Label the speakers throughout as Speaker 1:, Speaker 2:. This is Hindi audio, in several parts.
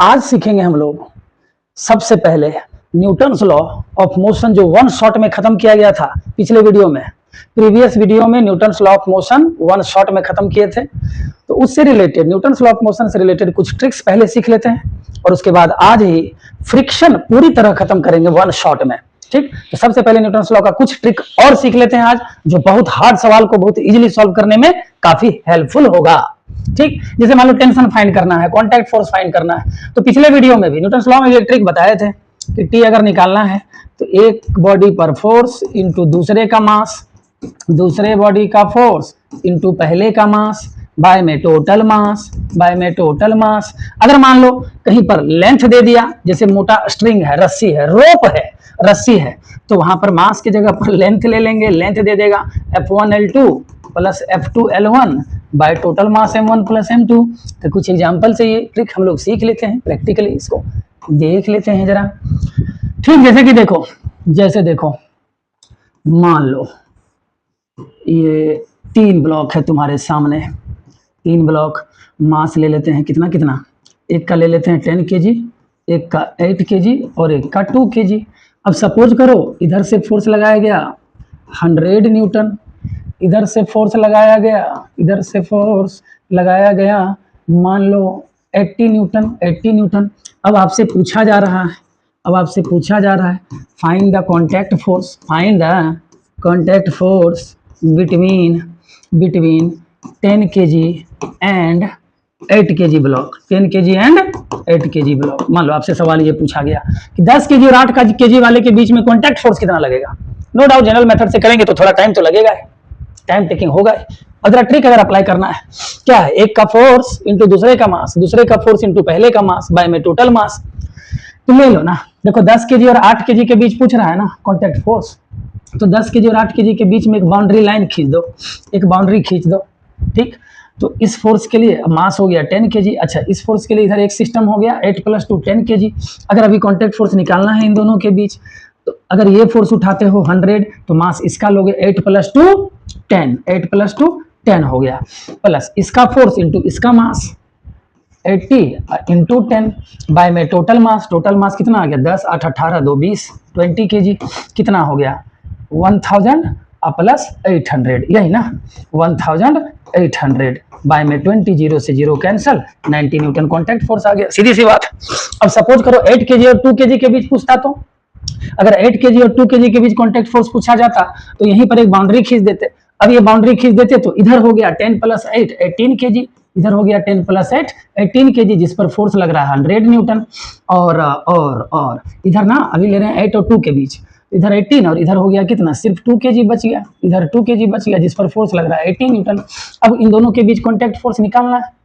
Speaker 1: आज सीखेंगे हम लोग सबसे पहले न्यूटन्स लॉ ऑफ मोशन, जो वन शॉट में खत्म किया गया था पिछले वीडियो में। प्रीवियस वीडियो में Newton's law of motion one shot में खत्म किए थे, तो उससे related Newton's law of motion से रिलेटेड कुछ ट्रिक्स पहले सीख लेते हैं और उसके बाद आज ही फ्रिक्शन पूरी तरह खत्म करेंगे वन शॉट में। ठीक, तो सबसे पहले न्यूटन्स लॉ का कुछ ट्रिक और सीख लेते हैं आज, जो बहुत हार्ड सवाल को बहुत इजीली सॉल्व करने में काफी हेल्पफुल होगा। ठीक, जैसे मान लो टेंशन फाइंड करना है, कांटेक्ट फोर्स फाइंड करना है, तो पिछले वीडियो में भी न्यूटन्स लॉ में एक ट्रिक बताए थे कि टी अगर निकालना है तो एक बॉडी पर फोर्स इंटू दूसरे का मास, दूसरे बॉडी का फोर्स इंटू पहले का मास बाय में टोटल मास, बाय में टोटल मास। अगर मान लो कहीं पर लेंथ दे दिया, जैसे मोटा स्ट्रिंग है, रस्सी है, रोप है, रस्सी है, तो वहां पर मास की जगह पर लेंथ ले लेंगे, लेंथ दे देगा F1L2 plus F2L1 bye total मास M1 प्लस M2। तो कुछ एग्जाम्पल से ये ट्रिक हम लोग सीख लेते हैं, प्रैक्टिकली इसको देख लेते हैं जरा। ठीक, जैसे कि देखो, जैसे देखो मान लो ये 3 ब्लॉक है तुम्हारे सामने, 3 ब्लॉक, मास ले लेते हैं कितना कितना, एक का ले लेते हैं 10 kg, एक का 8 kg और एक का 2 kg। अब सपोज करो इधर से फोर्स लगाया गया 100 न्यूटन, इधर से फोर्स लगाया गया, इधर से फोर्स लगाया गया मान लो 80 न्यूटन, 80 न्यूटन। अब आपसे पूछा जा रहा है, अब आपसे पूछा जा रहा है find the contact force, find the contact force between 10 kg and 8 kg block, 10 kg and 8 kg block. मान लो आपसे सवाल ये पूछा गया कि 10 kg और 8 kg वाले के बीच में कॉन्टैक्ट फोर्स कितना लगेगा। नो डाउट जनरल मेथड से करेंगे तो थोड़ा टाइम तो लगेगा, टाइम टेकिंग होगा। अगर ट्रिक अगर अप्लाई करना है, क्या है, एक का फोर्स इंटू दूसरे का मास, दूसरे का फोर्स इंटू पहले का मास बाय में टोटल मास। तो ले लो ना, देखो 10 kg और 8 kg के बीच पूछ रहा है ना कॉन्टैक्ट फोर्स, तो 10 kg और 8 kg के बीच में एक बाउंड्री लाइन खींच दो, एक बाउंड्री खींच दो। ठीक, तो इस फोर्स के लिए मास हो गया 10 kg। अच्छा, इस फोर्स के लिए इधर एक सिस्टम हो गया 8 + 2 10 kg। अगर अभी कॉन्टैक्ट फोर्स निकालना है इन दोनों के बीच, तो अगर ये फोर्स उठाते हो 100, तो मास इसका लोगे 8 + 2 10, 8 + 2 10 हो गया, प्लस इसका फोर्स इंटू इसका मास 80 इंटू 10 बाय में टोटल मास, टोटल मास कितना आ गया 10 8 18 2 20 20 kg, कितना हो गया 1000 प्लस 800, यही ना 1800 बाय में 20, 0 से 0 कैंसल, 90 न्यूटन कॉन्टैक्ट फोर्स आ गया, सीधी सी बात। अब सपोज करो 8 kg और 2 kg के बीच पूछता, तो अगर 8 kg और 2 kg के बीच कॉन्टैक्ट फोर्स पूछा जाता तो यहीं पर एक बाउंड्री खींच देते। अब ये बाउंड्री खींच देते तो इधर हो गया 10 + 8 18 kg, इधर हो गया 10 + 8 18 kg, जिस पर फोर्स लग रहा है 100 न्यूटन। और इधर ना अभी ले रहे हैं 8 और 2 के बीच, इधर 18 और इधर हो गया कितना, सिर्फ 2 kg बच गया, इधर 2 kg बच गया, जिस पर फोर्स लग रहा है 18 न्यूटन। अब इन दोनों के बीच कॉन्टैक्ट फोर्स निकालना है,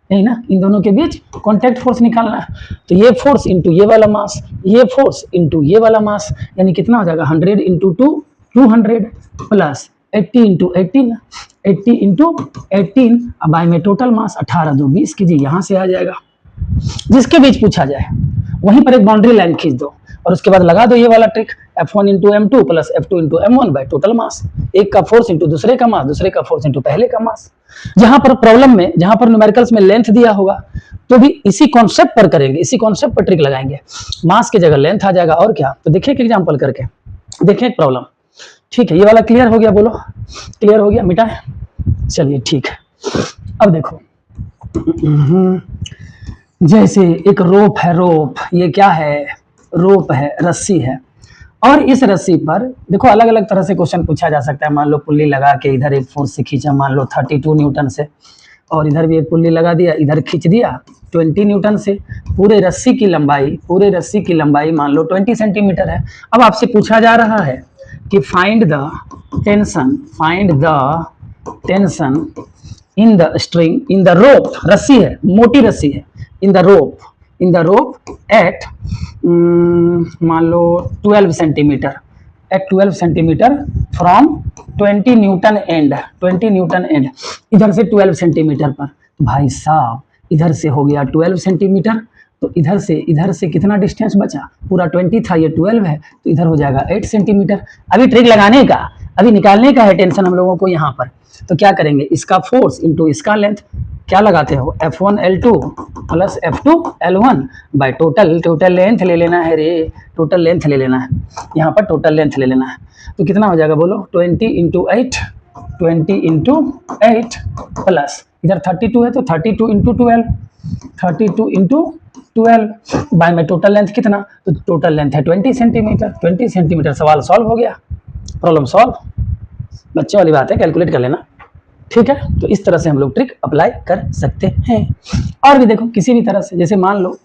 Speaker 1: नहीं ना, इन दोनों के बीच कॉन्टैक्ट फोर्स निकालना है। तो ये फोर्स इंटू ये वाला मास, ये फोर्स इंटू ये वाला मास, यानी कितना हो जाएगा 100 into 2 200 plus 80 into 18 80 into 18 by में टोटल मास 18 2 20 kg, यहाँ से आ जाएगा। जिसके बीच पूछा जाए वहीं पर एक बाउंड्री लाइन खींच दो और उसके बाद लगा दो ये वाला trick, F1 into M2 plus F2 into M1 bye total मास। एक का फोर्स इंटू दूसरे का मास, दूसरे का फोर्स इंटू पहले का मास। जहां पर प्रॉब्लम में, जहां पर न्यूमेरिकल्स में लेंथ दिया होगा तो भी इसी कॉन्सेप्ट पर करेंगे, इसी कॉन्सेप्ट पर ट्रिक लगाएंगे, मास की जगह लेंथ आ जाएगा। और क्या, तो देखिए एक एग्जाम्पल करके, देखिए एक प्रॉब्लम। ठीक है, ये वाला क्लियर हो गया, बोलो क्लियर हो गया, मिटा है, चलिए ठीक है। अब देखो जैसे एक रोप है, रोप, ये क्या है, रोप है, रस्सी है, और इस रस्सी पर देखो अलग अलग तरह से क्वेश्चन पूछा जा सकता है। मान लो पुल्ली लगा के इधर एक फोर्स से खींचा, मान लो 32 न्यूटन से, और इधर भी एक पुल्ली लगा दिया, इधर खींच दिया 20 न्यूटन से। पूरे रस्सी की लंबाई मान लो 20 सेंटीमीटर है। अब आपसे पूछा जा रहा है कि find the tension in the string, in the rope, रस्सी है, मोटी रस्सी है, इन द रोप एट मान लो 12 centimetre, at 12 centimetre from 20 newton and, 20 newton and, इधर से 12 सेंटीमीटर पर। भाई साहब इधर से हो गया 12 सेंटीमीटर, तो इधर से कितना डिस्टेंस बचा, पूरा 20 था, ये 12 है, तो इधर हो जाएगा 8 सेंटीमीटर। अभी ट्रिक लगाने का, अभी निकालने का है टेंशन हम लोगों को यहाँ पर। तो क्या करेंगे, इसका फोर्स इंटू इसका लेंथ, क्या लगाते हो, F1L2 plus F2L1 by total length ले लेना है रे, टोटल लेंथ ले लेना है, यहाँ पर टोटल लेंथ ले लेना है। तो कितना हो जाएगा बोलो, 20 इंटू 8 प्लस इधर 32 है तो 32 इंटू 12 बाय में टोटल लेंथ कितना, तो टोटल लेंथ है 20 सेंटीमीटर। 20 सेंटीमीटर, सवाल सॉल्व हो गया, प्रॉब्लम सॉल्व। बच्चे वाली बात है, कैलकुलेट कर लेना, ठीक है। तो इस तरह से हम लोग ट्रिक अप्लाई कर सकते हैं। और भी देखो किसी भी तरह से, जैसे मान लो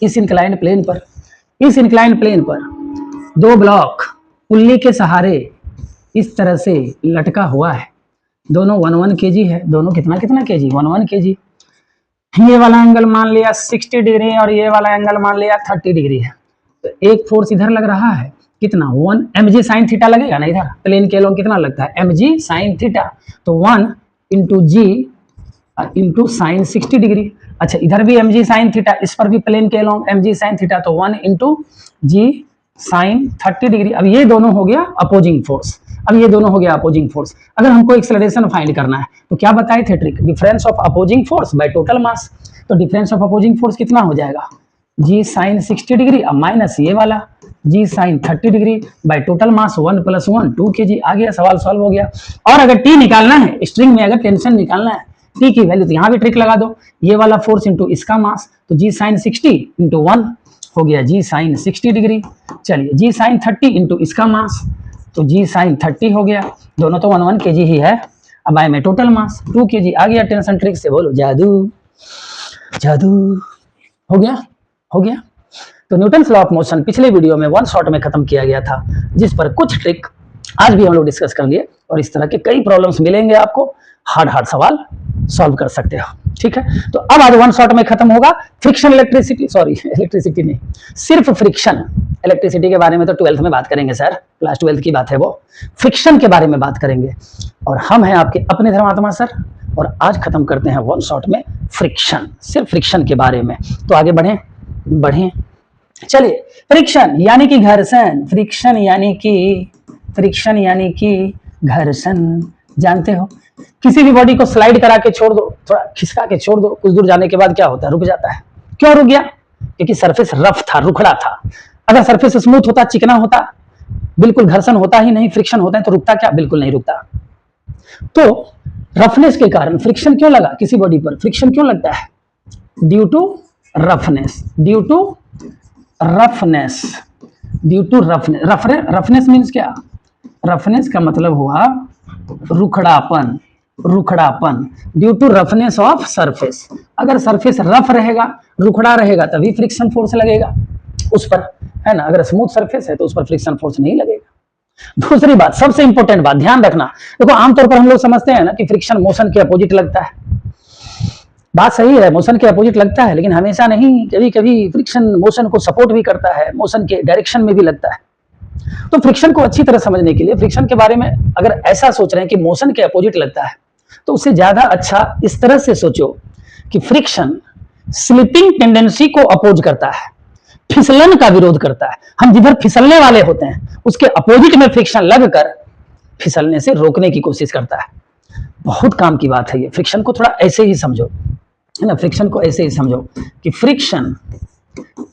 Speaker 1: इस इंक्लाइंड प्लेन पर दो ब्लॉक पुल्ली के सहारे इस तरह से लटका हुआ है, दोनों 1 kg है, दोनों कितना kg, 1 kg। ये वाला एंगल मान लिया 60 डिग्री और ये वाला एंगल मान लिया 30 डिग्री है। तो एक फोर्स इधर लग रहा है, कितना, 1 mg साइन थीटा लगेगा ना, इधर प्लेन के अलोंग कितना लगता है, mg साइन थीटा, तो 1 इंटू जी इंटू साइन 60 डिग्री। अच्छा, इधर भी mg साइन थीटा, इस पर भी प्लेन के अलोंग mg साइन थीटा, तो 1 इंटू जी साइन 30 डिग्री। अब ये दोनों हो गया अपोजिंग फोर्स, अगर हमको एक्सेलरेशन फाइंड करना है तो क्या बताए थे trick, difference of opposing force by total mass. तो डिफरेंस ऑफ अपोजिंग फोर्स कितना हो जाएगा, जी साइन 60 डिग्री, अब माइनस ये वाला g sine 30 degree by total mass 1 + 1 2 kg। आ गया, सवाल सॉल्व हो गया। और अगर टी निकालना है, स्ट्रिंग में अगर टेंशन निकालना है, टी की वैल्यू, तो यहाँ भी ट्रिक लगा दो, ये वाला फोर्स इंटू इसका मास, तो जी साइन 60 इंटू 1 हो गया जी साइन 60 डिग्री। चलिए, जी साइन 30 इंटू इसका मास, तो जी साइन 30 हो गया, दोनों तो 1 kg ही है। अब आए में टोटल मास 2 kg। आ गया टेंशन ट्रिक से, बोलो जादू हो गया। तो न्यूटन्स लॉ ऑफ मोशन पिछले वीडियो में 1 शॉट में खत्म किया गया था, जिस पर कुछ ट्रिक आज भी हम लोग डिस्कस कर लिए, और इस तरह के कई प्रॉब्लम्स मिलेंगे आपको, हार्ड सवाल सॉल्व कर सकते हो, ठीक है। तो अब आज 1 शॉट में खत्म होगा फ्रिक्शन इलेक्ट्रिसिटी नहीं, सिर्फ फ्रिक्शन। इलेक्ट्रिसिटी के बारे में तो 12th में बात करेंगे सर, क्लास 12th की बात है वो। फ्रिक्शन के बारे में बात करेंगे, और हम हैं आपके अपने धर्मात्मा सर, और आज खत्म करते हैं 1 शॉट में फ्रिक्शन, सिर्फ फ्रिक्शन के बारे में। तो आगे बढ़ें। चलिए, फ्रिक्शन यानी कि घर्षण, फ्रिक्शन यानी कि घर्षण, जानते हो। किसी भी बॉडी को स्लाइड करा के छोड़ दो, थोड़ा खिसका के छोड़ दो, कुछ दूर जाने के बाद क्या होता है, रुक जाता है। क्यों रुक गया, क्योंकि सरफेस रफ था, रुखड़ा था। अगर सरफेस स्मूथ होता, चिकना होता, बिल्कुल घर्षण होता ही नहीं, फ्रिक्शन होता है, तो रुकता क्या, बिल्कुल नहीं रुकता। तो रफनेस के कारण फ्रिक्शन क्यों लगा किसी बॉडी पर, फ्रिक्शन क्यों लगता है, due to roughness. Roughness means क्या, रफनेस का मतलब हुआ रुखड़ापन, due to roughness of surface. अगर सरफेस रफ रहेगा, रुखड़ा रहेगा, तभी फ्रिक्शन फोर्स लगेगा उस पर, है ना। अगर स्मूथ सरफेस है तो उस पर फ्रिक्शन फोर्स नहीं लगेगा। दूसरी बात, सबसे इंपॉर्टेंट बात, ध्यान रखना, देखो आमतौर पर हम लोग समझते हैं ना कि फ्रिक्शन मोशन के अपोजिट लगता है। बात सही है, मोशन के अपोजिट लगता है, लेकिन हमेशा नहीं, कभी कभी फ्रिक्शन मोशन को सपोर्ट भी करता है, मोशन के डायरेक्शन में भी लगता है। तो फ्रिक्शन को अच्छी तरह समझने के लिए, फ्रिक्शन के बारे में अगर ऐसा सोच रहे हैं कि मोशन के अपोजिट लगता है, तो उससे ज्यादा अच्छा इस तरह से सोचो कि फ्रिक्शन स्लिपिंग टेंडेंसी को अपोज करता है, फिसलन का विरोध करता है। हम जिधर फिसलने वाले होते हैं उसके अपोजिट में फ्रिक्शन लगकर फिसलने से रोकने की कोशिश करता है। बहुत काम की बात है ये। फ्रिक्शन को थोड़ा ऐसे ही समझो, है ना, फ्रिक्शन को ऐसे ही समझो कि फ्रिक्शन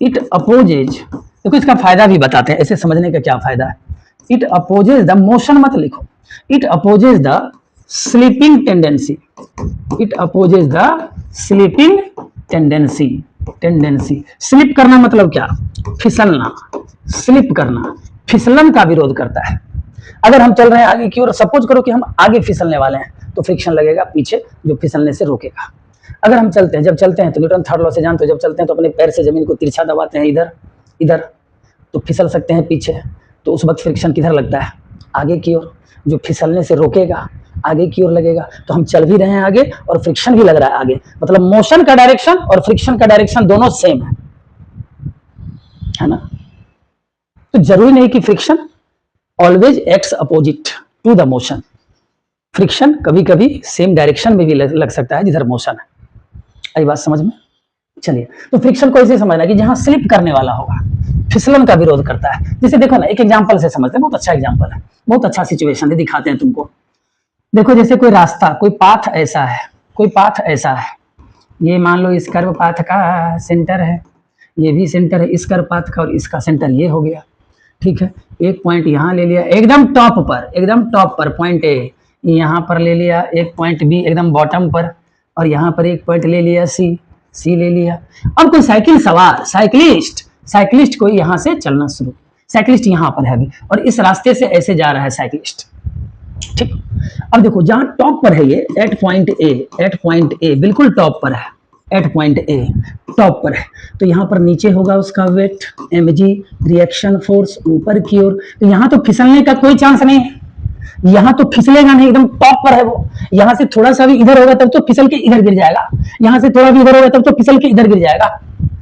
Speaker 1: इट अपोजेज, देखो इसका फायदा भी बताते हैं, ऐसे समझने का क्या फायदा है। इट अपोजेज द मोशन, मत लिखो, it opposes the sleeping tendency, it opposes the sleeping tendency. Slip करना मतलब क्या, फिसलना, स्लिप करना, फिसलन का विरोध करता है। अगर हम चल रहे हैं आगे की ओर, सपोज करो कि हम आगे फिसलने वाले हैं, तो फ्रिक्शन लगेगा पीछे, जो फिसलने से रोकेगा। अगर हम चलते हैं, जब चलते हैं तो न्यूटन थर्ड लॉ से जानते हो, जब चलते हैं तो अपने पैर से जमीन को तिरछा दबाते हैं, इधर तो फिसल सकते हैं पीछे, तो उस वक्त फ्रिक्शन किधर लगता है, आगे की ओर, जो फिसलने से रोकेगा, आगे की ओर लगेगा। तो हम चल भी रहे हैं आगे और फ्रिक्शन भी लग रहा है आगे, मतलब मोशन का डायरेक्शन और फ्रिक्शन का डायरेक्शन दोनों सेम है ना। तो जरूरी नहीं कि friction always acts opposite to the motion, friction कभी कभी सेम डायरेक्शन में भी लग सकता है जिधर मोशन है। आई बात समझ में। चलिए, तो फ्रिक्शन को ऐसे समझना कि जहां स्लिप करने वाला होगा, फिसलन का विरोध करता है। जैसे देखो ना, एक एग्जांपल से समझते हैं, बहुत अच्छा एग्जांपल है, बहुत अच्छा सिचुएशन है, दिखाते हैं तुमको। देखो जैसे कोई रास्ता, कोई पाथ ऐसा है, कोई पाथ ऐसा है, ये मान लो इस कर्व पाथ का सेंटर है, ये भी सेंटर है इस कर्व पाथ का, और इसका सेंटर ये हो गया, ठीक है। एक पॉइंट यहाँ ले लिया एकदम टॉप पर, एकदम टॉप पर पॉइंट ए, यहाँ पर ले लिया एक पॉइंट बी एकदम बॉटम पर, और यहाँ पर एक पॉइंट ले लिया सी ले लिया। अब कोई साइकिल सवार, साइकिलिस्ट कोई यहाँ से चलना शुरू, साइकिलिस्ट यहाँ पर है अभी, और इस रास्ते से ऐसे जा रहा है साइकिलिस्ट, ठीक। अब देखो जहां टॉप पर है ये एट पॉइंट ए बिल्कुल टॉप पर है, एट पॉइंट ए टॉप पर है, तो यहाँ पर नीचे होगा उसका वेट mg, रिएक्शन फोर्स ऊपर की ओर, तो यहाँ तो फिसलने का कोई चांस नहीं है, यहाँ तो फिसलेगा नहीं, एकदम टॉप पर है वो। यहाँ से थोड़ा सा भी इधर होगा तब तो फिसल के इधर गिर जाएगा, यहाँ से थोड़ा भी इधर होगा तब तो फिसल के इधर गिर जाएगा,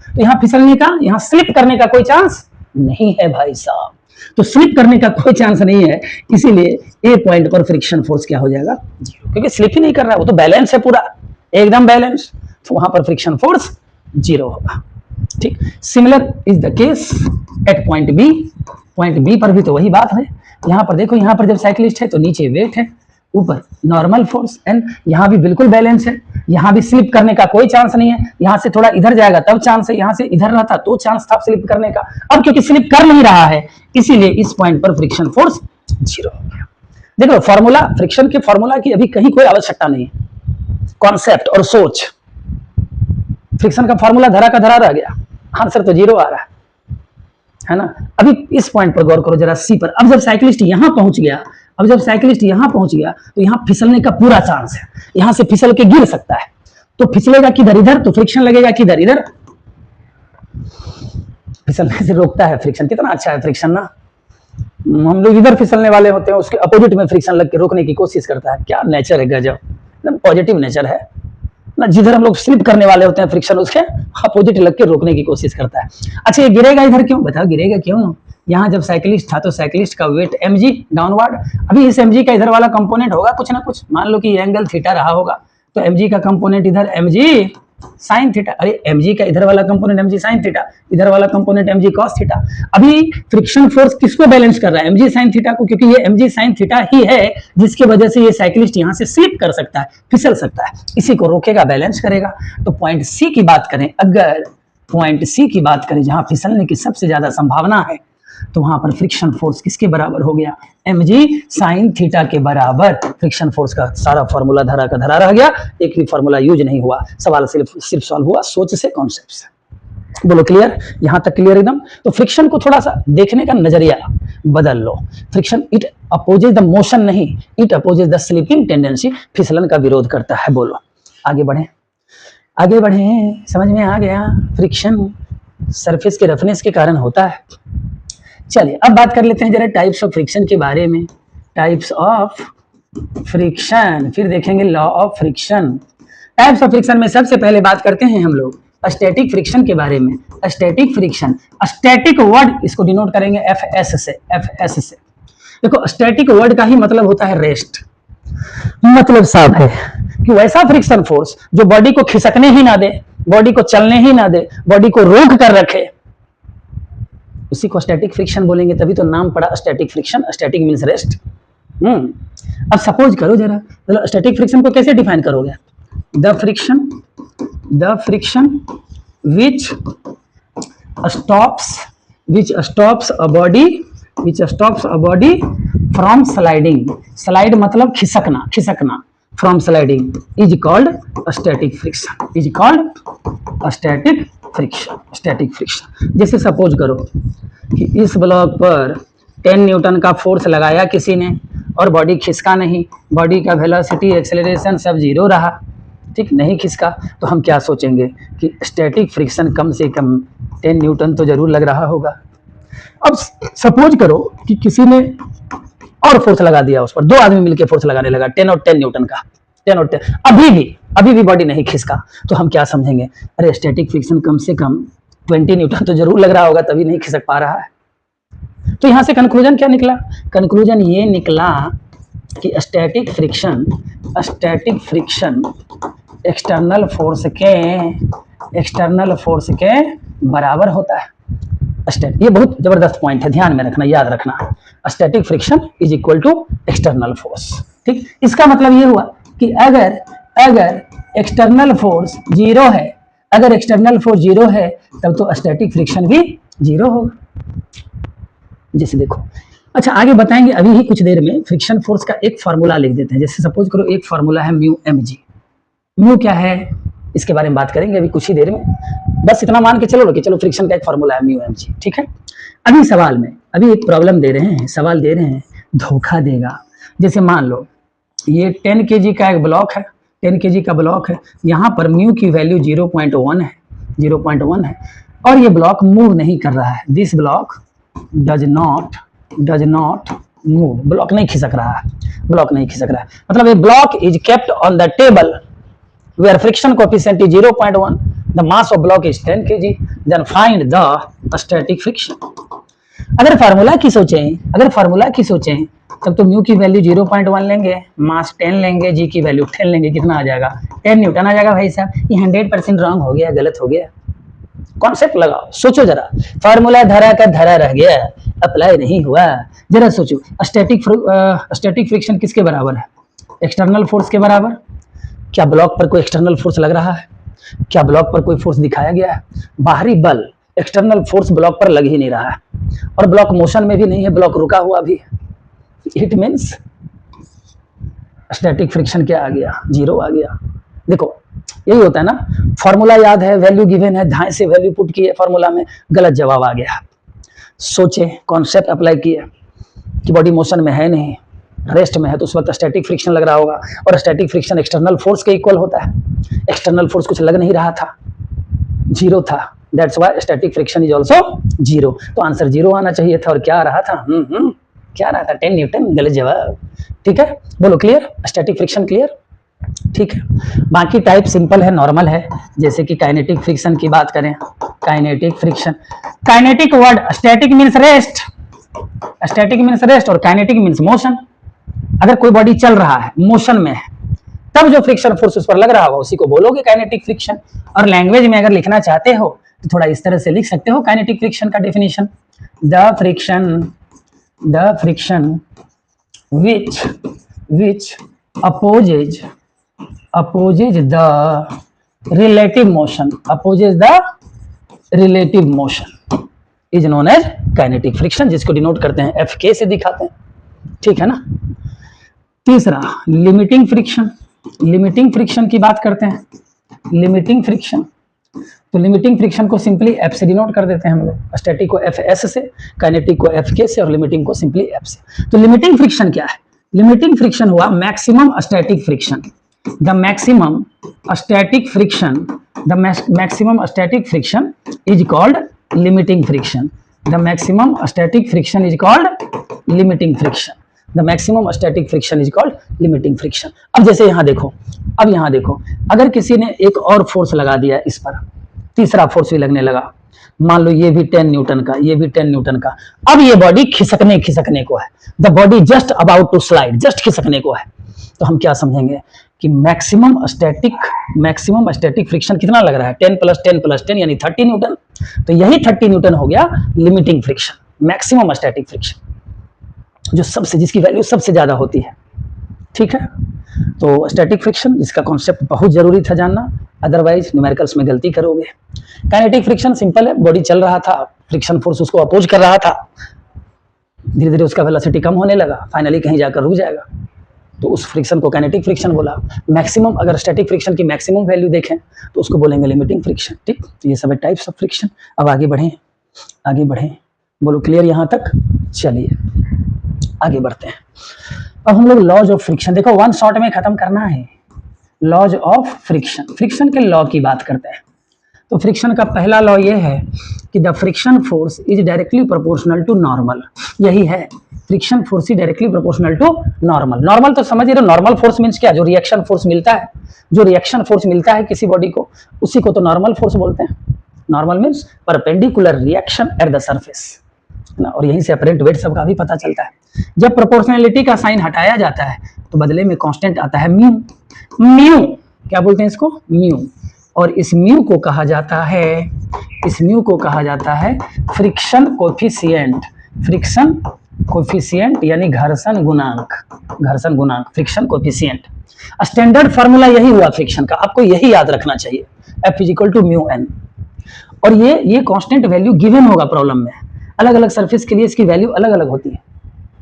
Speaker 1: तो यहाँ फिसलने का, यहाँ स्लिप करने का कोई चांस नहीं है भाई साहब, तो स्लिप करने का कोई चांस नहीं है, इसीलिए ए पॉइंट पर फ्रिक्शन फोर्स क्या हो जाएगा, जीरो, क्योंकि स्लिप ही नहीं कर रहा है, वो तो बैलेंस है पूरा, एकदम बैलेंस, तो वहां पर फ्रिक्शन फोर्स जीरो होगा, ठीक। Similar is the case at point B पर भी तो वही बात है। यहाँ पर देखो, यहाँ पर जब साइकिलिस्ट है तो नीचे वेट है, ऊपर नॉर्मल फोर्स एंड यहाँ भी बिल्कुल बैलेंस है, यहाँ भी स्लिप करने का कोई चांस नहीं है, यहाँ से थोड़ा इधर जाएगा तब चांस है, यहाँ से इधर रहता तो चांस था स्लिप करने का, अब क्योंकि स्लिप कर नहीं रहा है इसीलिए इस पॉइंट पर फ्रिक्शन फोर्स जीरो हो गया। देखो फॉर्मूला, फ्रिक्शन के फॉर्मूला की अभी कहीं कोई आवश्यकता नहीं है, कॉन्सेप्ट और सोच, फ्रिक्शन का फॉर्मूला धरा का धरा रह गया, आंसर तो जीरो आ रहा है ना। अभी इस पॉइंट पर गौर करो जरा सी पर, अब जब साइकिलिस्ट यहां पहुंच गया, तो यहां फिसलने का पूरा चांस है, यहां से फिसल के गिर सकता है, तो फिसलेगा किधर, इधर, तो फ्रिक्शन लगेगा किधर, इधर, फिसलने से रोकता है फ्रिक्शन। कितना अच्छा है फ्रिक्शन ना, हम लोग इधर फिसलने वाले होते हैं, उसके अपोजिट में फ्रिक्शन लग के रोकने की कोशिश करता है, क्या नेचर है गजब, एकदम पॉजिटिव नेचर है ना। जिधर हम लोग स्लिप करने वाले होते हैं फ्रिक्शन उसके अपोजिट लग के रोकने की कोशिश करता है। अच्छा ये गिरेगा इधर क्यों, बताओ गिरेगा क्यों, यहाँ जब साइकिलिस्ट था तो साइकिलिस्ट का वेट mg डाउनवर्ड, अभी इस mg का इधर वाला कंपोनेंट होगा कुछ ना कुछ, मान लो कि एंगल थीटा रहा होगा, तो mg का कंपोनेंट इधर mg साइन थीटा, अरे mg का इधर वाला कंपोनेंट mg साइन थीटा, इधर वाला कंपोनेंट mg कॉस थीटा। अभी फ्रिक्शन फोर्स किसको बैलेंस कर रहा है, mg साइन थीटा को, क्योंकि ये mg साइन थीटा ही है जिसकी वजह से ये साइकिलिस्ट यहाँ से स्लिप कर सकता है, फिसल सकता है, इसी को रोकेगा, बैलेंस करेगा। तो पॉइंट सी की बात करें, अगर पॉइंट सी की बात करें जहां फिसलने की सबसे ज्यादा संभावना है, तो वहां पर फ्रिक्शन फोर्स किसके बराबर हो गया, mg साइन थीटा के बराबर। फ्रिक्शन फोर्स का सारा फॉर्मूला धरा का धरा रह गया, एक भी फॉर्मूला यूज नहीं हुआ, सवाल सिर्फ सॉल्व हुआ सोच से, कॉन्सेप्ट से। बोलो क्लियर, यहां तक क्लियर एकदम। तो फ्रिक्शन को थोड़ा सा देखने का नजरिया बदल लो, friction it opposes the motion नहीं, it opposes the slipping tendency, फिसलन का विरोध करता है। बोलो आगे बढ़े, समझ में आ गया। फ्रिक्शन सरफेस के रफनेस के कारण होता है। चलिए अब बात कर लेते हैं जरा टाइप्स ऑफ फ्रिक्शन के बारे में, टाइप्स ऑफ फ्रिक्शन, फिर देखेंगे law of friction. Types of friction में सबसे पहले बात करते हैं हम लोग स्टैटिक फ्रिक्शन के बारे में। स्टैटिक फ्रिक्शन, स्टैटिक वर्ड इसको डिनोट करेंगे एफएस से। देखो स्टैटिक वर्ड का ही मतलब होता है रेस्ट, मतलब साफ है कि वैसा फ्रिक्शन फोर्स जो बॉडी को खिसकने ही ना दे, बॉडी को चलने ही ना दे, बॉडी को रोक कर रखे, उसी को स्टैटिक फ्रिक्शन बोलेंगे। तभी तो नाम पड़ा static friction, static means rest. अब सपोज करो जरा, चलो स्टैटिक फ्रिक्शन को कैसे डिफाइन करोगे, the friction which stops a body from sliding, slide मतलब खिसकना from sliding is called static friction। जैसे सपोज करो कि इस ब्लॉक पर 10 न्यूटन का फोर्स लगाया किसी ने और बॉडी खिसका नहीं, बॉडी का वेलोसिटी एक्सेलरेशन सब जीरो रहा, ठीक, नहीं खिसका, तो हम क्या सोचेंगे कि स्टैटिक फ्रिक्शन कम से कम 10 न्यूटन तो जरूर लग रहा होगा। अब सपोज करो कि किसी ने और फोर्स लगा दिया उस पर, 2 आदमी मिलकर फोर्स लगाने लगा 10 और 10 न्यूटन का, 10 और 10, अभी भी बॉडी नहीं खिसका, तो हम क्या समझेंगे, अरे स्टैटिक फ्रिक्शन कम से कम 20 न्यूटन तो जरूर लग रहा होगा, तभी नहीं खिसक पा रहा है। तो यहां से कंक्लूजन क्या निकला, कंक्लूजन ये निकला कि स्टैटिक फ्रिक्शन एक्सटर्नल फोर्स के बराबर होता है। ये बहुत जबरदस्त पॉइंट है, ध्यान में रखना, याद रखना। Static friction is equal to external force. ठीक, इसका मतलब ये हुआ कि अगर एक्सटर्नल फोर्स जीरो है, अगर एक्सटर्नल फोर्स जीरो है तब तो स्टैटिक फ्रिक्शन भी जीरो होगा। जैसे देखो, अच्छा आगे बताएंगे अभी ही कुछ देर में। फ्रिक्शन फोर्स का एक फार्मूला लिख देते हैं। जैसे सपोज करो एक फार्मूला है म्यू एम जी। म्यू क्या है इसके बारे में बात करेंगे अभी कुछ ही देर में। बस इतना मान के चलो कि चलो फ्रिक्शन का एक फार्मूला है म्यू एम जी। ठीक है, अभी सवाल में अभी एक प्रॉब्लम दे रहे हैं, सवाल दे रहे हैं, धोखा देगा। जैसे मान लो ये 10 kg का एक ब्लॉक है, 10 kg का ब्लॉक है, यहाँ पर म्यू की वैल्यू 0.1 है, 0.1 है, और ये ब्लॉक मूव नहीं कर रहा है। This block does not move, block नहीं खिसक रहा है, ब्लॉक नहीं खिसक रहा है। मतलब a block is kept on the table where friction coefficient is 0.1, the mass of block is 10 kg, then find the static friction। अगर फार्मूला की सोचें तब तो म्यू की वैल्यू 0.1 लेंगे, मास 10 लेंगे, जी की वैल्यू 10 लेंगे, कितना आ जाएगा 10 न्यूटन आ जाएगा। भाई साहब ये 100% रॉन्ग हो गया, गलत हो गया। कॉन्सेप्ट लगाओ, सोचो जरा, फार्मूला धरा का धरा रह गया, अप्लाई नहीं हुआ। जरा सोचो स्टैटिक फ्रिक्शन किसके बराबर है? एक्सटर्नल फोर्स के बराबर। क्या ब्लॉक पर कोई एक्सटर्नल फोर्स लग रहा है? क्या ब्लॉक पर कोई फोर्स दिखाया गया है? बाहरी बल एक्सटर्नल फोर्स ब्लॉक पर लग ही नहीं रहा है, और ब्लॉक मोशन में भी नहीं है, ब्लॉक रुका हुआ भी है। इट मीन्स स्टैटिक फ्रिक्शन क्या आ गया? जीरो आ गया। देखो यही होता है ना, फॉर्मूला याद है, वैल्यू गिवन है, धाए से वैल्यू पुट की है फॉर्मूला में, गलत जवाब आ गया। सोचे, कॉन्सेप्ट अप्लाई किए कि बॉडी मोशन में है नहीं, रेस्ट में है, तो उस वक्त स्टैटिक फ्रिक्शन लग रहा होगा, और स्टैटिक फ्रिक्शन एक्सटर्नल फोर्स के इक्वल होता है। एक्सटर्नल फोर्स कुछ लग नहीं रहा था, जीरो था, that's why static friction is also zero. तो आंसर जीरो आना चाहिए था, और क्या आ रहा था? क्या आ रहा था? 10 न्यूटन, गलत जवाब। ठीक है, बोलो क्लियर? Static friction clear? ठीक है, बाकी टाइप सिंपल है, नॉर्मल है। जैसे कि काइनेटिक फ्रिक्शन की बात करें, kinetic friction, kinetic word static means rest, static means rest और काइनेटिक मीन्स मोशन। अगर कोई बॉडी चल रहा है, मोशन में है, तब जो फ्रिक्शन फोर्स उस पर लग रहा होगा उसी को बोलोगे काइनेटिक फ्रिक्शन। और लैंग्वेज में अगर लिखना चाहते हो तो थोड़ा इस तरह से लिख सकते हो काइनेटिक फ्रिक्शन का definition, the friction which opposes the relative motion is known as kinetic friction, जिसको डिनोट करते हैं FK से दिखाते हैं। ठीक है ना। तीसरा लिमिटिंग फ्रिक्शन की बात करते हैं। लिमिटिंग फ्रिक्शन, तो लिमिटिंग फ्रिक्शन को सिंपली F से डिनोट कर देते हैं हम लोग, स्टैटिक को FS से, काइनेटिक को FK से, और लिमिटिंग को सिंपली F से। तो लिमिटिंग फ्रिक्शन क्या है? लिमिटिंग फ्रिक्शन हुआ maximum static friction, the maximum static friction is called limiting friction. The maximum static friction is called limiting friction. The maximum static friction is called limiting friction. अब जैसे यहाँ देखो, अगर किसी ने एक और फोर्स लगा दिया इस पर, तीसरा फोर्स भी लगने लगा, मान लो ये भी 10 न्यूटन का, ये भी 10 न्यूटन का। अब ये बॉडी खिसकने को है, the body just about to slide, जस्ट खिसकने को है। तो हम क्या समझेंगे कि मैक्सिमम स्टैटिक फ्रिक्शन कितना लग रहा है? 10 + 10 + 10 यानी 30 न्यूटन। तो यही 30 न्यूटन हो गया limiting friction, maximum static friction, जिसकी वैल्यू सबसे ज्यादा होती है। ठीक है, तो स्टैटिक फ्रिक्शन, इसका कॉन्सेप्ट बहुत जरूरी था जानना, अदरवाइज न्यूमेरिकल्स में गलती करोगे। काइनेटिक फ्रिक्शन सिंपल है, बॉडी चल रहा था, फ्रिक्शन फोर्स उसको अपोज कर रहा था, धीरे धीरे उसका वेलोसिटी कम होने लगा, फाइनली कहीं जाकर रुक जाएगा, तो उस फ्रिक्शन को काइनेटिक फ्रिक्शन बोला। मैक्सिमम, अगर स्टैटिक फ्रिक्शन की मैक्सिमम वैल्यू देखें तो उसको बोलेंगे लिमिटिंग फ्रिक्शन। ठीक, तो ये सब टाइप्स ऑफ फ्रिक्शन। अब आगे बढ़ें, बोलो क्लियर यहाँ तक? चलिए आगे बढ़ते हैं। अब हम लोग लॉज ऑफ फ्रिक्शन, देखो वन शॉट में खत्म करना है। लॉज ऑफ फ्रिक्शन के लॉ की बात करते हैं। तो फ्रिक्शन का पहला लॉ ये है कि the friction force is directly proportional to normal. यही है, friction force is directly proportional to normal. Normal तो समझ रहे हो, नॉर्मल फोर्स मीन्स क्या? जो रिएक्शन फोर्स मिलता है किसी बॉडी को, उसी को तो नॉर्मल फोर्स बोलते हैं। Normal means perpendicular reaction at the surface, और यहीं से अपरेंट वेट सबका भी पता चलता है। जब प्रोपोर्शनलिटी का साइन हटाया जाता है तो बदले में कांस्टेंट आता है म्यू। क्या बोलते हैं इसको? म्यू। और इस म्यू को कहा जाता है, इस म्यू को कहा जाता है फ्रिक्शन कोफिशिएंट, फ्रिक्शन कोफिशिएंट यानी घर्षण गुणांक, घर्षण गुणांक, फ्रिक्शन कोफिशिएंट। स्टैंडर्ड फार्मूला यही हुआ फ्रिक्शन का, आपको यही याद रखना चाहिए, F equal to mu N. और ये कांस्टेंट वैल्यू गिवन होगा प्रॉब्लम में, अलग अलग सरफेस के लिए इसकी वैल्यू अलग अलग होती है,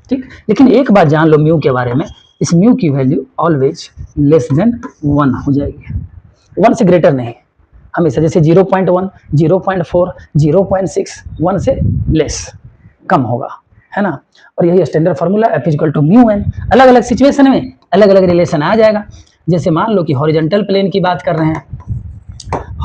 Speaker 1: ठीक। लेकिन एक बात जान लो म्यू के बारे में, इस म्यू की वैल्यू ऑलवेज लेस देन 1 हो जाएगी, 1 से ग्रेटर नहीं हमेशा, जैसे 0.1, 0.4, 0.6, 1 से लेस कम होगा, है ना। और यही standard formula F equal to mu N. अलग अलग सिचुएशन में अलग अलग रिलेशन आ जाएगा। जैसे मान लो कि हॉरिजॉन्टल प्लेन की बात कर रहे हैं,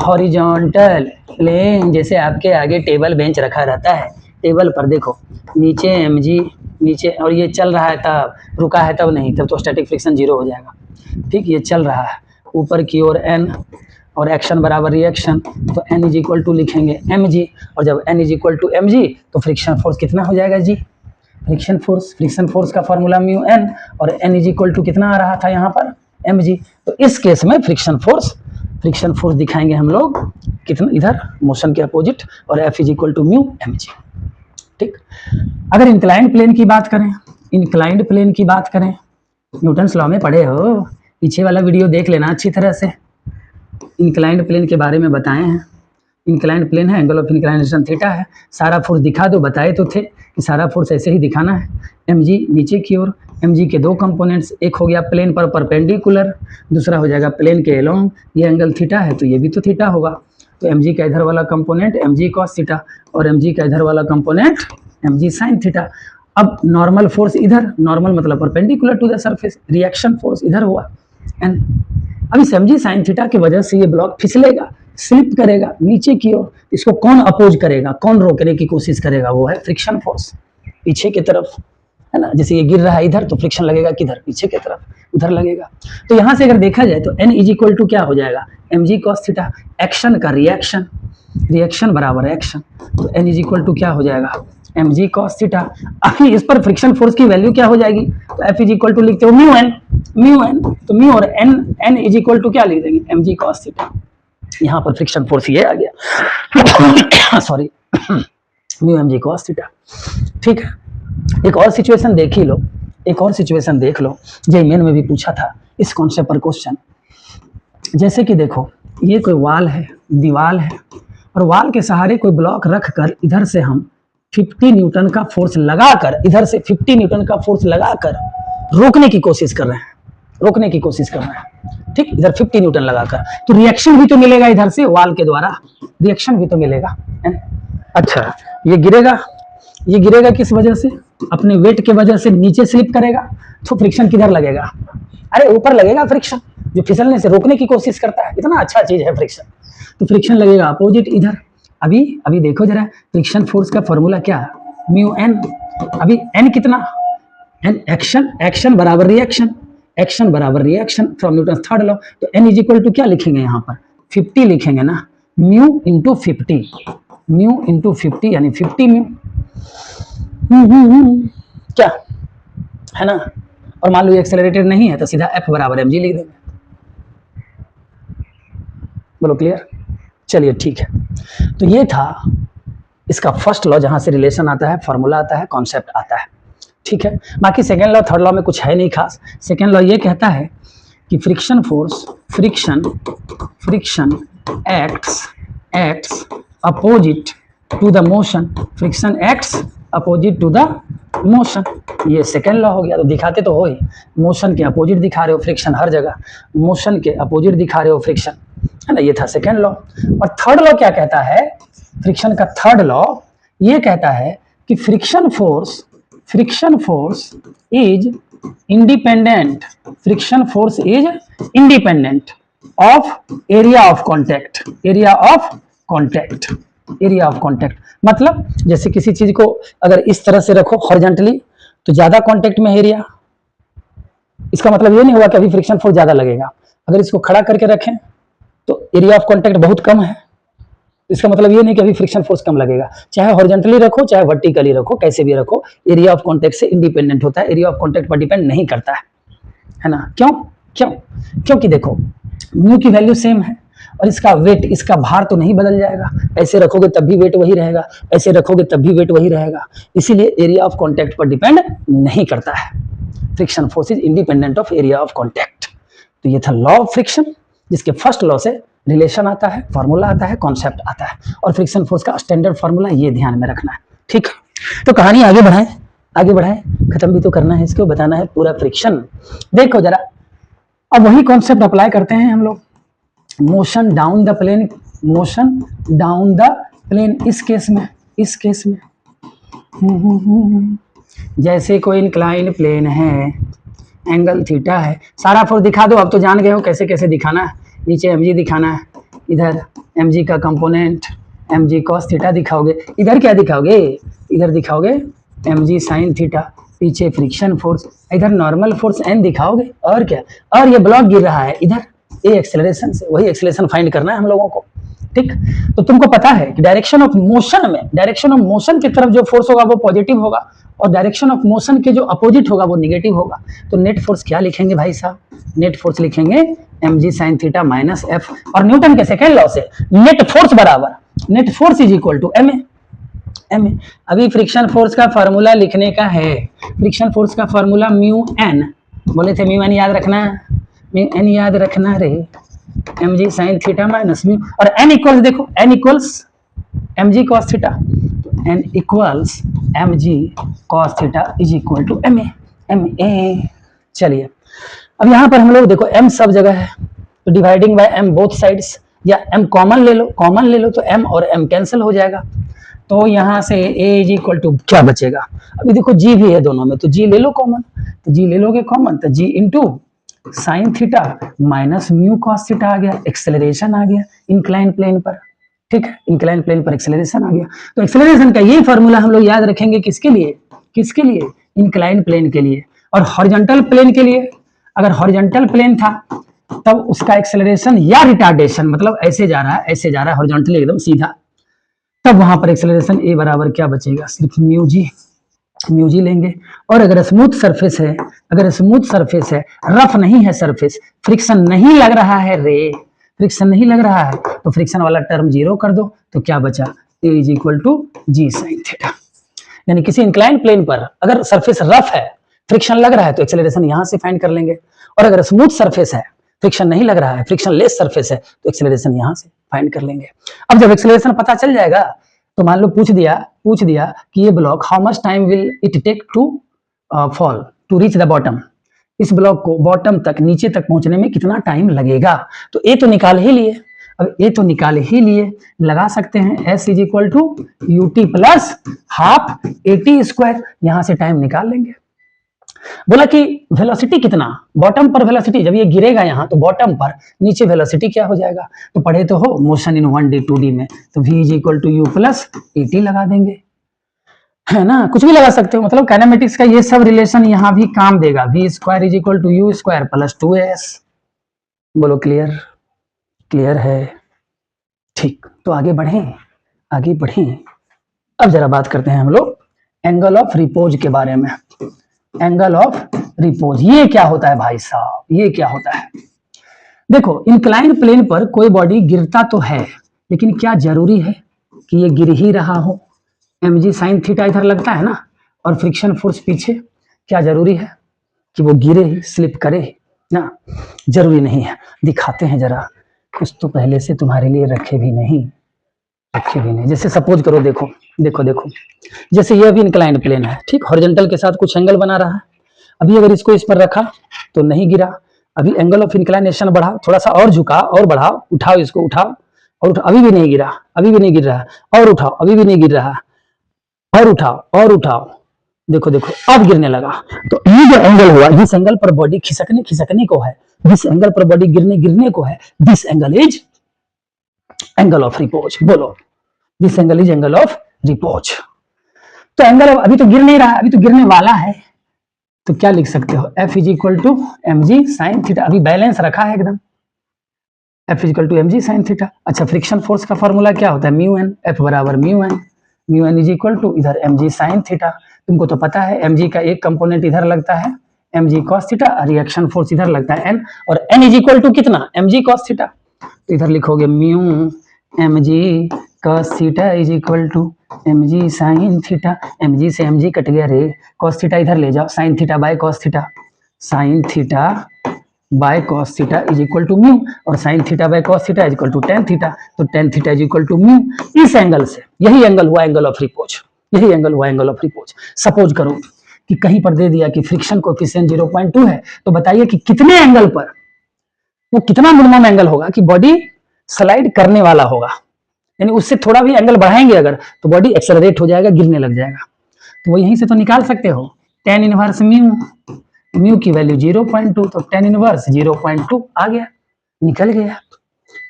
Speaker 1: हॉरिजॉन्टल प्लेन, जैसे आपके आगे टेबल बेंच रखा रहता है, टेबल पर देखो नीचे mg, नीचे, और ये चल रहा है तब, रुका है तब नहीं, तब तो स्टैटिक फ्रिक्शन 0 हो जाएगा, ठीक। ये चल रहा है ऊपर की ओर n, और एक्शन बराबर रिएक्शन, तो n इज इक्वल टू लिखेंगे mg, और जब n is equal to mg तो फ्रिक्शन फोर्स कितना हो जाएगा जी, फ्रिक्शन फोर्स का फॉर्मूला म्यू n, और n इज इक्वल टू कितना आ रहा था यहाँ पर mg। तो इस केस में फ्रिक्शन फोर्स दिखाएंगे हम लोग कितना, इधर मोशन के अपोजिट, और F is equal to mu mg, ठीक। अगर इंक्लाइंड प्लेन की बात करें, इंक्लाइंड प्लेन की बात करें, न्यूटन्स लॉ में पढ़े हो, पीछे वाला वीडियो देख लेना अच्छी तरह से, इंक्लाइंड प्लेन के बारे में बताए हैं। इंक्लाइंड प्लेन है, एंगल ऑफ इंक्लाइनेशन थीटा है, सारा फोर्स दिखा दो, बताए तो थे कि सारा फोर्स ऐसे ही दिखाना है। mg नीचे की ओर, mg के 2 कंपोनेंट्स, एक हो गया प्लेन पर परपेंडिकुलर, दूसरा हो जाएगा प्लेन के एलोंग, ये एंगल थीटा है तो ये भी तो थीटा होगा, तो mg का इधर वाला कंपोनेंट mg cos थीटा, और mg का इधर वाला कंपोनेंट mg sin थीटा। अब नॉर्मल फोर्स इधर, नॉर्मल मतलब perpendicular to the surface, reaction force इधर हुआ n। अब इस mg sin थीटा की वजह से ये ब्लॉक फिसलेगा, स्लिप करेगा नीचे की ओर, इसको कौन अपोज करेगा, कौन रोकने की कोशिश करेगा, वो है फ्रिक्शन फोर्स, पीछे की तरफ, है ना। जैसे ये गिर रहा है इधर तो फ्रिक्शन लगेगा किधर, पीछे की तरफ, उधर लगेगा। तो यहाँ से अगर देखा जाए तो n इज इक्वल टू क्या हो जाएगा, mg cos थीटा, एक्शन का रिएक्शन, रिएक्शन बराबर एक्शन, तो n इज इक्वल टू क्या हो जाएगा, mg cos थीटा। अभी इस पर फ्रिक्शन फोर्स की वैल्यू क्या हो जाएगी, तो F इज इक्वल टू लिखते हो म्यू एन, तो म्यू और n इज इक्वल टू क्या लिख देंगे, mg cos थीटा। यहाँ पर फ्रिक्शन फोर्स ये आ गया sorry, mu mg cos theta, ठीक है। एक और सिचुएशन देख ही लो, एक और सिचुएशन देख लो, जे मेन में भी पूछा था इस कॉन्सेप्ट पर क्वेश्चन। जैसे कि देखो ये कोई वाल है, दीवार है, और वाल के सहारे कोई ब्लॉक रख कर इधर से हम 50 न्यूटन का फोर्स लगाकर, इधर से 50 न्यूटन का फोर्स लगाकर रोकने की कोशिश कर रहे हैं, रोकने की कोशिश कर रहे हैं, ठीक। इधर 50 न्यूटन लगाकर, तो रिएक्शन भी तो मिलेगा इधर से वाल के द्वारा, रिएक्शन भी तो मिलेगा। अच्छा ये गिरेगा, ये गिरेगा किस वजह से, अपने वेट के वजह से नीचे स्लिप करेगा, तो फ्रिक्शन किधर लगेगा, अरे ऊपर लगेगा फ्रिक्शन, जो फिसलने से रोकने की कोशिश करता है, इतना अच्छा चीज है फ्रिक्शन, तो फ्रिक्शन लगेगा अपोजिट इधर। अभी देखो जरा फ्रिक्शन फोर्स का फॉर्मूला क्या है, म्यू एन, अभी एन कितना, एन एक्शन बराबर रिएक्शन, एक्शन बराबर reaction from Newton third law, तो एन इज इक्वल टू क्या लिखेंगे यहाँ पर 50 लिखेंगे ना, म्यू इंटू 50, म्यू इंटू 50 यानी 50 म्यू, क्या है ना। और मान लो ये एक्सेलरेटेड नहीं है तो सीधा F बराबर mg लिख देंगे, बोलो क्लियर। चलिए ठीक है, तो ये था इसका फर्स्ट लॉ, जहां से रिलेशन आता है, फॉर्मूला आता है, कॉन्सेप्ट आता है, ठीक है। बाकी सेकेंड लॉ थर्ड लॉ में कुछ है नहीं खास। सेकेंड लॉ ये कहता है कि friction force, friction acts opposite to the motion, friction acts opposite to the motion, ये सेकेंड लॉ हो गया। तो दिखाते तो हो ही, मोशन के अपोजिट दिखा रहे हो फ्रिक्शन, हर जगह मोशन के अपोजिट दिखा रहे हो फ्रिक्शन, है ना। ये था सेकेंड लॉ। और थर्ड लॉ क्या कहता है, फ्रिक्शन का थर्ड लॉ ये कहता है कि friction force is independent, friction force is independent of area of contact, area of contact मतलब जैसे किसी चीज को अगर इस तरह से रखो हॉरिजॉन्टली तो ज्यादा कॉन्टैक्ट में एरिया, इसका मतलब ये नहीं हुआ कि अभी फ्रिक्शन फोर्स ज्यादा लगेगा। अगर इसको खड़ा करके रखें तो एरिया ऑफ कॉन्टैक्ट बहुत कम है, इसका मतलब ये नहीं कि अभी फ्रिक्शन फोर्स कम लगेगा। चाहे हॉरिजॉन्टली रखो चाहे वर्टिकली रखो, कैसे भी रखो, एरिया ऑफ कॉन्टैक्ट से इंडिपेंडेंट होता है, एरिया ऑफ कॉन्टैक्ट पर डिपेंड नहीं करता है ना। क्योंकि देखो म्यू की वैल्यू सेम है, और इसका वेट, इसका भार तो नहीं बदल जाएगा, ऐसे रखोगे तब भी वेट वही रहेगा, ऐसे रखोगे तब भी वेट वही रहेगा, इसीलिए एरिया ऑफ कॉन्टैक्ट पर डिपेंड नहीं करता है। Friction force is independent of area of contact. तो ये था लॉ ऑफ फ्रिक्शन, जिसके फर्स्ट लॉ से रिलेशन आता है, फॉर्मूला आता है, कॉन्सेप्ट आता है, और फ्रिक्शन फोर्स का स्टैंडर्ड फॉर्मूला ये ध्यान में रखना है। ठीक, तो कहानी आगे बढ़ाएं, आगे बढ़ाएं, खत्म भी तो करना है, इसको बताना है पूरा फ्रिक्शन। देखो जरा, अब वही कॉन्सेप्ट अप्लाई करते हैं हम लोग। Motion down the plane, motion down the plane, इस केस में, इस केस में जैसे कोई इंक्लाइन प्लेन है, एंगल थीटा है, सारा फोर्स दिखा दो। अब तो जान गए हो कैसे कैसे दिखाना है। नीचे mg दिखाना है, इधर mg का कंपोनेंट mg cos थीटा दिखाओगे, इधर क्या दिखाओगे, इधर दिखाओगे mg sin थीटा, पीछे फ्रिक्शन फोर्स, इधर नॉर्मल फोर्स n दिखाओगे, और क्या, और ये ब्लॉक गिर रहा है इधर ए एक्सेलरेशन से, वही एक्सेलरेशन फाइंड करना है हम लोगों को। ठीक, तो तुमको पता है कि डायरेक्शन ऑफ मोशन में, डायरेक्शन ऑफ मोशन की तरफ जो फोर्स होगा वो पॉजिटिव होगा, और डायरेक्शन ऑफ मोशन के जो अपोजिट होगा वो निगेटिव होगा। तो नेट फोर्स क्या लिखेंगे भाई साहब, नेट फोर्स लिखेंगे mg sin theta minus f, और न्यूटन के सेकेंड लॉ से नेट फोर्स बराबर, net force is equal to ma, ma। अभी फ्रिक्शन फोर्स का फॉर्मूला लिखने का है, फ्रिक्शन फोर्स का फॉर्मूला म्यू n, बोले थे म्यू n याद रखना, म्यू n याद रखना रे, mg sin theta minus mu, और n इक्वल्स देखो, n equals mg cos theta, तो n equals mg cos theta is equal to ma, ma। चलिए अब यहाँ पर हम लोग देखो m सब जगह है, तो dividing by m both sides, या m कॉमन ले लो, कॉमन ले लो तो m और m कैंसिल हो जाएगा, तो यहाँ से a इज इक्वल टू क्या बचेगा, अभी देखो g भी है दोनों में, तो g ले लो कॉमन, तो g ले लोगे कॉमन, तो g into sine theta minus mu cos theta आ गया, एक्सेलरेशन आ गया इंक्लाइन प्लेन पर। ठीक है, इंक्लाइन प्लेन पर एक्सेलरेशन आ गया, तो एक्सेलरेशन का ये फॉर्मूला हम लोग याद रखेंगे किसके लिए, किसके लिए, इंक्लाइन प्लेन के लिए। और हॉरिजॉन्टल प्लेन के लिए, अगर हॉरिजॉन्टल प्लेन था तब उसका एक्सेलरेशन या रिटार्डेशन, मतलब ऐसे जा रहा है, ऐसे जा रहा है हॉरिजॉन्टली एकदम सीधा, तब वहां पर एक्सेलरेशन ए बराबर क्या बचेगा, सिर्फ म्यू जी लेंगे। और अगर स्मूथ सरफेस है, अगर स्मूथ सरफेस है, रफ नहीं है सरफेस, फ्रिक्शन नहीं लग रहा है रे, फ्रिक्शन नहीं लग रहा है, तो फ्रिक्शन वाला टर्म जीरो कर दो, तो क्या बचा, A is equal to g sine theta. यानी किसी इंक्लाइन प्लेन पर अगर सरफेस रफ है, फ्रिक्शन लग रहा है, तो एक्सेलरेशन यहां से फाइंड कर लेंगे, और अगर स्मूथ सरफेस है, फ्रिक्शन नहीं लग रहा है, फ्रिक्शन लेस सरफेस है, तो एक्सेलरेशन यहां से फाइंड कर लेंगे। अब जब एक्सेलरेशन पता चल जाएगा, तो मान लो पूछ दिया कि ये block how much time will it take to fall to reach the bottom, इस ब्लॉक को बॉटम तक, नीचे तक पहुंचने में कितना टाइम लगेगा, तो ए तो निकाल ही लिए, अब ए तो निकाल ही लिए, लगा सकते हैं s is equal to u t plus half a t square, यहां से टाइम निकाल लेंगे। बोला कि वेलोसिटी कितना, बॉटम पर वेलोसिटी, जब ये गिरेगा यहाँ तो बॉटम पर, नीचे वेलोसिटी क्या हो जाएगा, तो पढ़े तो हो मोशन इन 1D 2D में, तो v is equal to u plus a t लगा देंगे, है ना, कुछ भी लगा सकते हो, मतलब काइनेमेटिक्स का ये सब रिलेशन यहाँ भी काम देगा, v square is equal to u square plus 2s। बोलो क्लियर, क्लियर है, ठीक, तो आगे बढ़ें, आगे बढ़ें। अब जरा बात करते हैं हम लोग एंगल ऑफ रिपोज के बारे में। एंगल ऑफ रिपोज ये क्या होता है भाई साहब, ये क्या होता है, देखो इंक्लाइन प्लेन पर कोई बॉडी गिरता तो है, लेकिन क्या जरूरी है कि ये गिर ही रहा हो, mg sin थीटा इधर लगता है ना, और फ्रिक्शन फोर्स पीछे, क्या जरूरी है कि वो गिरे ही, स्लिप करे ना, जरूरी नहीं है। दिखाते हैं जरा, कुछ तो पहले से तुम्हारे लिए रखे भी नहीं, जैसे सपोज करो, देखो देखो देखो, जैसे ये अभी इंक्लाइंड प्लेन है, ठीक, हॉरिजॉन्टल के साथ कुछ एंगल बना रहा है, अभी अगर इसको इस पर रखा तो नहीं गिरा, अभी एंगल ऑफ इंक्लाइनेशन बढ़ाओ, थोड़ा सा और झुका और बढ़ाओ, उठाओ इसको, उठाओ और उठाओ, अभी भी नहीं गिरा, अभी भी नहीं गिर रहा, और उठाओ, अभी भी नहीं गिर रहा, और उठाओ और उठाओ, देखो देखो अब गिरने लगा। तो ये जो एंगल हुआ, जिस एंगल पर बॉडी खिसकने को है, जिस एंगल पर बॉडी गिरने को है, this angle is angle of repose. बोलो, this angle is angle of repose. तो एंगल अभी तो गिर नहीं रहा, अभी तो गिरने वाला है, तो क्या लिख सकते हो, F is equal to mg sine theta, अभी बैलेंस रखा है एकदम, F is equal to mg sine theta. अच्छा, फ्रिक्शन फोर्स का फॉर्मूला क्या होता है, म्यू एन, F बराबर mu N is equal to इधर mg साइन थीटा, तुमको तो पता है mg का एक कंपोनेंट इधर लगता है mg cos theta, reaction force इधर लगता है n, और n इज इक्वल टू कितना, mg cos थीटा, तो इधर लिखोगे mu M G cos theta is equal to M G sine theta, M G से एम जी कट गया रे, कॉस थीटा इधर ले जाओ, sine theta by cos theta, sine theta by cos theta is equal to mu, और sine theta by cos theta is equal to tan theta, तो tan theta is equal to mu. इस एंगल से, यही एंगल हुआ एंगल ऑफ रिपोज, यही एंगल हुआ एंगल ऑफ रिपोज। सपोज करो कि कहीं पर दे दिया कि फ्रिक्शन कोएफिशिएंट 0.2 है, तो बताइए कि कितने एंगल पर वो कितना मिनिमम एंगल होगा कि बॉडी स्लाइड करने वाला होगा, यानी उससे थोड़ा भी एंगल बढ़ाएंगे अगर तो बॉडी एक्सेलरेट हो जाएगा, गिरने लग जाएगा। तो वो यहीं से तो निकाल सकते हो, टेन इनवर्स म्यू, म्यू की वैल्यू 0.2, तो टेन इनवर्स 0.2 आ गया, निकल गया।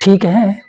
Speaker 1: ठीक है।